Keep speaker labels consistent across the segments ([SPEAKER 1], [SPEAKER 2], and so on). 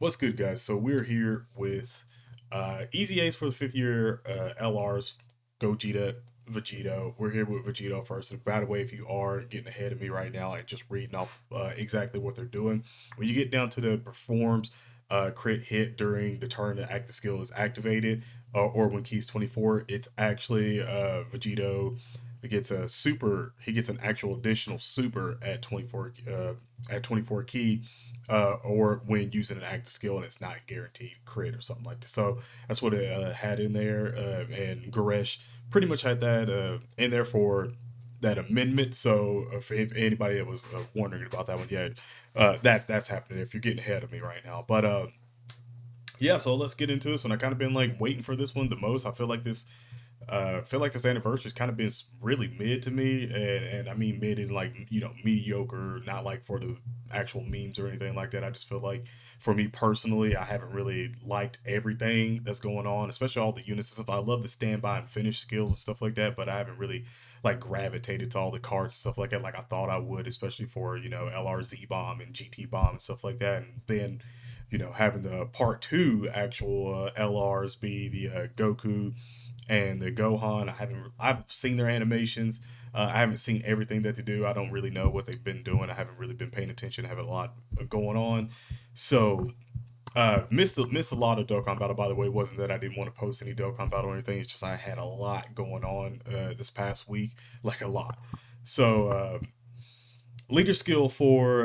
[SPEAKER 1] What's good, guys? So we're here with Easy Ace for the fifth year LRs, Gogeta, Vegito. We're here with Vegito first. And by the way, if you are getting ahead of me right now, like just reading off exactly what they're doing, when you get down to the performs crit hit during the turn the active skill is activated, or when keys 24, it's actually Vegito gets a super. He gets an actual additional super at 24 key or when using an active skill and it's not guaranteed crit or something like that. So that's what it had in there. And Goresh pretty much had that in there for that amendment. So if anybody that was wondering about that one, yeah, that's happening. If you're getting ahead of me right now, but yeah, so let's get into this. And I kind of been like waiting for this one the most. I feel like this anniversary's kind of been really mid to me, and I mean mid in like mediocre, not like for the actual memes or anything like that. I just feel like for me personally, I haven't really liked everything that's going on, especially all the units and stuff. I love the standby and finish skills and stuff like that, but I haven't really like gravitated to all the cards and stuff like that like I thought I would, especially for LRZ bomb and GT bomb and stuff like that, and then having the part two actual LRs be the Goku and the Gohan. I've seen their animations. I haven't seen everything that they do. I don't really know what they've been doing. I haven't really been paying attention. I have a lot going on, so missed a lot of Dokkan Battle. By the way, it wasn't that I didn't want to post any Dokkan Battle or anything. It's just I had a lot going on this past week, like a lot. So leader skill for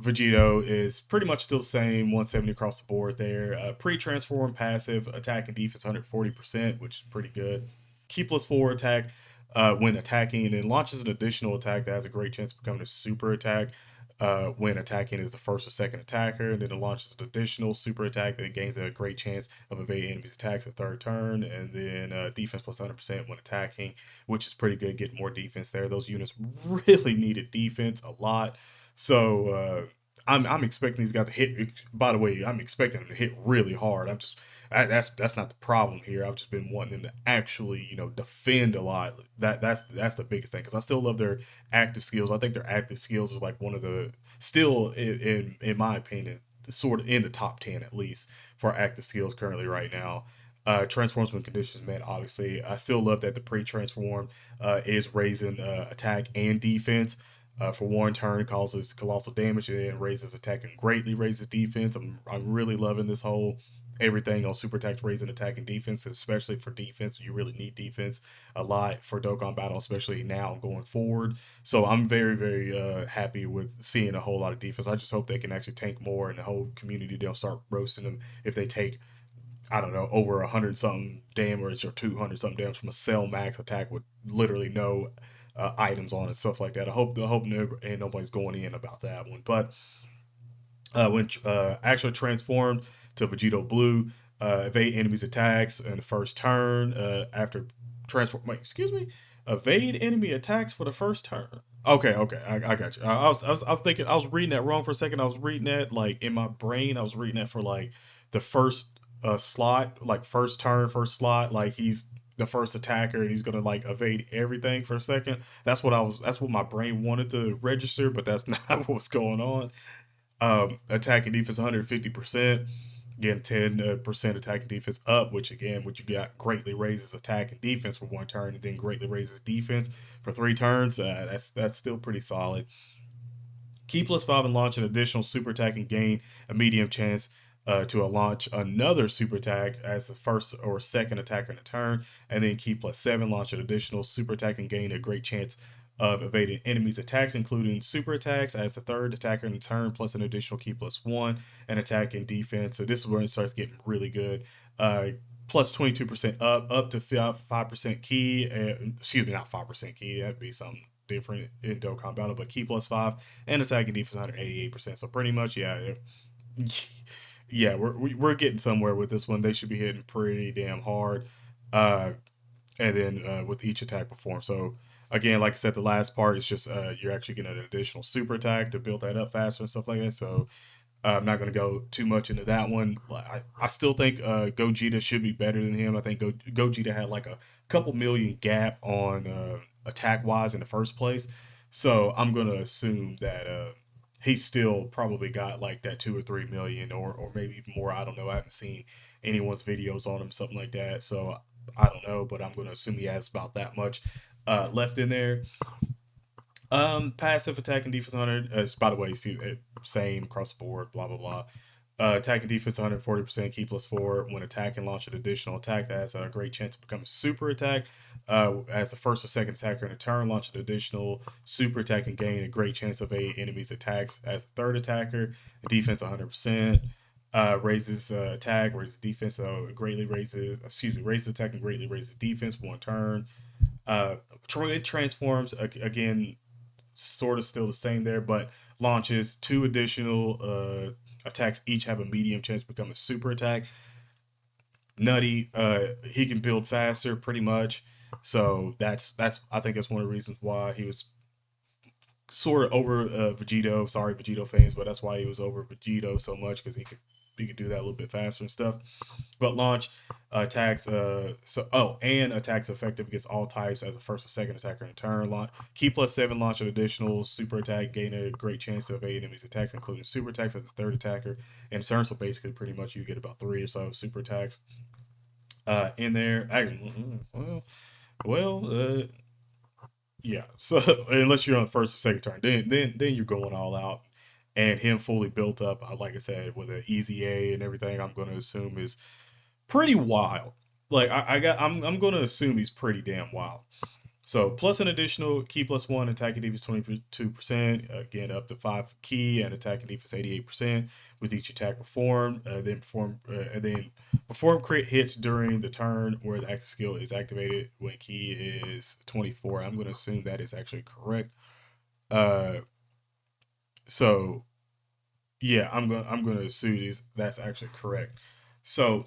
[SPEAKER 1] Vegito is pretty much still the same, 170 across the board there. Pre-transform passive attack and defense 140%, which is pretty good. Key plus 4 attack when attacking, and then launches an additional attack that has a great chance of becoming a super attack when attacking is the first or second attacker, and then it launches an additional super attack that gains a great chance of evading enemies' attacks at third turn, and then defense plus 100% when attacking, which is pretty good. Getting more defense there. Those units really needed defense a lot, so I'm expecting these guys to hit. By the way, I'm expecting them to hit really hard. That's not the problem here. I've just been wanting them to actually defend a lot. That's the biggest thing because I still love their active skills. I think their active skills is like one of the still in my opinion sort of in the top 10 at least for active skills currently right now. Transforms when conditions met. Obviously, I still love that the pre-transform is raising attack and defense. For one turn, causes colossal damage and then raises attack and greatly raises defense. I'm really loving this whole everything on super attack raising attack and defense, especially for defense. You really need defense a lot for Dokkan Battle, especially now going forward. So I'm very, very happy with seeing a whole lot of defense. I just hope they can actually tank more and the whole community don't start roasting them if they take, I don't know, over 100 something damage or 200 something damage from a cell max attack with literally no items on it, stuff like that. I hope never, and nobody's going in about that one. But when actually transformed to Vegito Blue, evade enemies' attacks in the first turn. After transform, wait, excuse me, evade enemy attacks for the first turn. Okay, okay, I got you. I was thinking I was reading that wrong for a second. I was reading that like in my brain. I was reading that for like the first slot, like first turn, first slot. Like he's the first attacker and he's gonna like evade everything for a second. That's what my brain wanted to register, but that's not what's going on. Attacking defense 150%, getting 10% attacking defense up, which again, what you got greatly raises attack and defense for one turn, and then greatly raises defense for 3 turns. That's still pretty solid. Key plus 5 and launch an additional super attack and gain a medium chance to launch another super attack as the first or second attacker in a turn, and then key plus 7 launch an additional super attack and gain a great chance of evading enemies' attacks, including super attacks as the third attacker in the turn, plus an additional key plus 1 and attack and defense. So this is where it starts getting really good. Plus 22% up to 5% key. Excuse me, not 5% key. That'd be something different in Dokkan Battle, but key plus 5 and attacking defense 188%. So pretty much, yeah, yeah, we're getting somewhere with this one. They should be hitting pretty damn hard, uh, and then with each attack performed. So again, like I said, the last part is just you're actually getting an additional super attack to build that up faster and stuff like that. So I'm not going to go too much into that one. I still think Gogeta should be better than him. I think Gogeta had like a couple million gap on attack wise in the first place. So I'm going to assume that he's still probably got like that 2 or 3 million, or maybe even more. I don't know. I haven't seen anyone's videos on him, something like that. So I don't know, but I'm going to assume he has about that much left in there. Passive attack and defense 100. By the way, you see it, same across the board. Blah blah blah. Attack and defense 140%, key +4. When attacking, launch an additional attack that has a great chance to become a super attack. As the first or second attacker in a turn, launch an additional super attack and gain a great chance of a enemy's attacks. As a third attacker, defense 100%. Raises attack, raises defense, greatly raises, raises attack and greatly raises defense 1 turn. It transforms again, sort of still the same there, but launches 2 additional attacks. Each have a medium chance to become a super attack. Nutty. He can build faster, pretty much. So that's I think that's one of the reasons why he was sort of over Vegito. Sorry, Vegito fans, but that's why he was over Vegito so much, because he could do that a little bit faster and stuff. But launch attacks and attacks effective against all types as a first or second attacker in turn. Launch key +7, launch an additional super attack, gain a great chance to evade enemies attacks, including super attacks as a third attacker in turn. So basically, pretty much you get about 3 or so super attacks in there. Actually, yeah. So unless you're on the first or second turn, then you're going all out. And him fully built up, like I said, with an easy A and everything, I'm going to assume is pretty wild. Like I'm going to assume he's pretty damn wild. So plus an additional key +1, attack and defense 22%, again up to 5 key, and attack and defense 88% with each attack performed. Then perform crit hits during the turn where the active skill is activated when key is 24. I'm going to assume that is actually correct. Uh, so yeah, I'm going to assume that's actually correct. So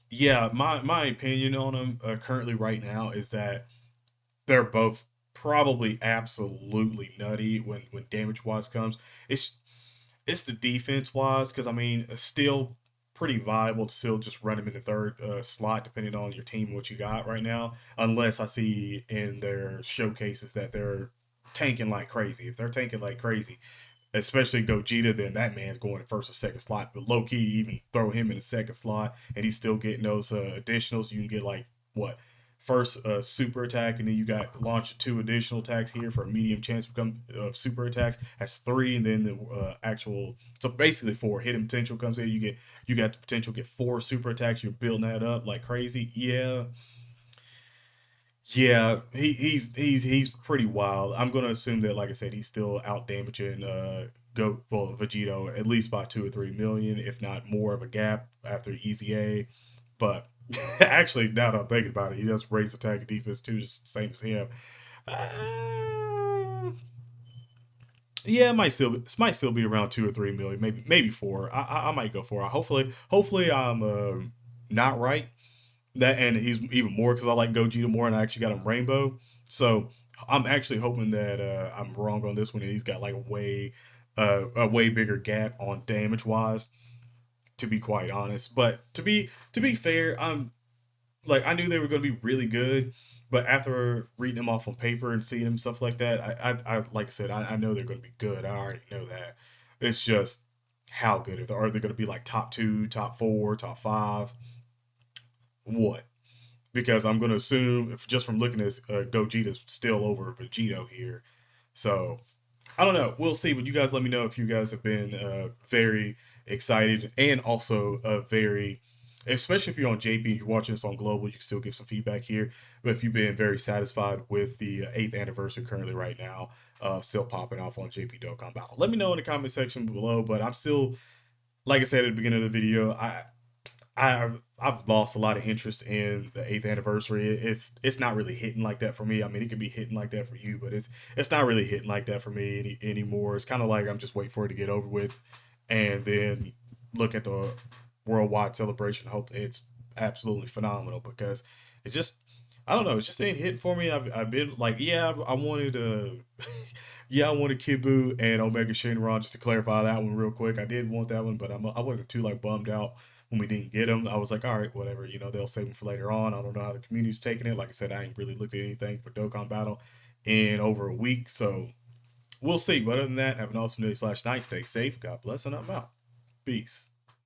[SPEAKER 1] yeah, my opinion on them currently right now is that they're both probably absolutely nutty when damage wise comes. It's it's the defense wise, because I mean it's still pretty viable to still just run them in the third slot depending on your team and what you got right now. Unless I see in their showcases that they're tanking like crazy. If they're tanking like crazy, especially Gogeta, then that man's going to first or second slot. But low key, even throw him in the second slot, and he's still getting those additionals. You can get like what first super attack, and then you got launch 2 additional attacks here for a medium chance to become super attacks. That's 3, and then the actual so basically 4 hidden potential comes in. You got the potential to get 4 super attacks. You're building that up like crazy. Yeah, yeah, he's pretty wild. I'm gonna assume that, like I said, he's still out damaging Vegito at least by 2 or 3 million, if not more of a gap after Easy A. But actually, now that I'm thinking about it, he does raise attack and defense too, just same as him. Uh, yeah, it might still be around 2 or 3 million, maybe 4. I might go 4. Hopefully I'm not right that, and he's even more because I like Gogeta more, and I actually got him Rainbow. So I'm actually hoping that I'm wrong on this one, and he's got like a way bigger gap on damage wise. To be quite honest, but to be fair, I'm like I knew they were going to be really good, but after reading them off on paper and seeing them stuff like that, I like I said, I know they're going to be good. I already know that. It's just how good are they going to be, like top 2, top 4, top 5? What? Because I'm going to assume, if just from looking at this, Gogeta's still over Vegito here. So I don't know. We'll see. But you guys let me know if you guys have been very excited, and also very, especially if you're on JP and you're watching this on Global, you can still give some feedback here. But if you've been very satisfied with the 8th anniversary currently right now, still popping off on JP Dokkan Battle, let me know in the comment section below. But I'm still, like I said at the beginning of the video, I've lost a lot of interest in the 8th anniversary. It's not really hitting like that for me. I mean, it could be hitting like that for you, but it's not really hitting like that for me anymore. It's kind of like I'm just waiting for it to get over with, and then look at the worldwide celebration. Hope it's absolutely phenomenal, because it just, I don't know, it just ain't hitting for me. I've been like, yeah, I wanted yeah, I wanted Kibu and Omega Shenron, just to clarify that one real quick. I did want that one, but I wasn't too like bummed out when we didn't get them. I was like, all right, whatever, they'll save them for later on. I don't know how the community's taking it. Like I said, I ain't really looked at anything for Dokkan Battle in over a week, so We'll see. But other than that, have an awesome day/night. Stay safe. God bless, and I'm out. Peace.